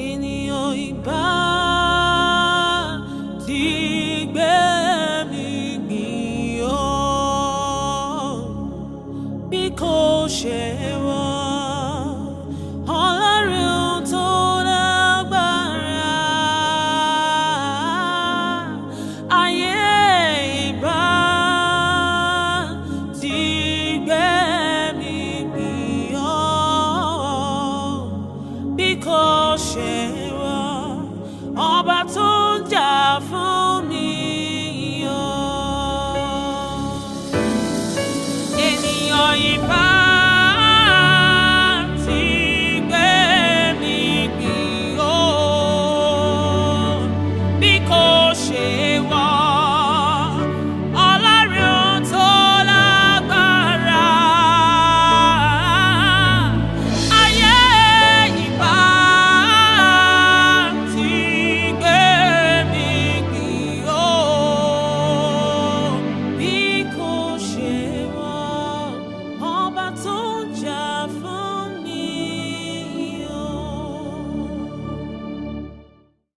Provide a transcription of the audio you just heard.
ènìyàn ìbá ti gbé mi gbìn ọ́ bí kò ṣe wọ́ Ọlọ́run tó lágbára. Ayé ìbá ti gbé mi gbìn ọ́ bí kò ṣe wọ́ ọba tó ń jà fún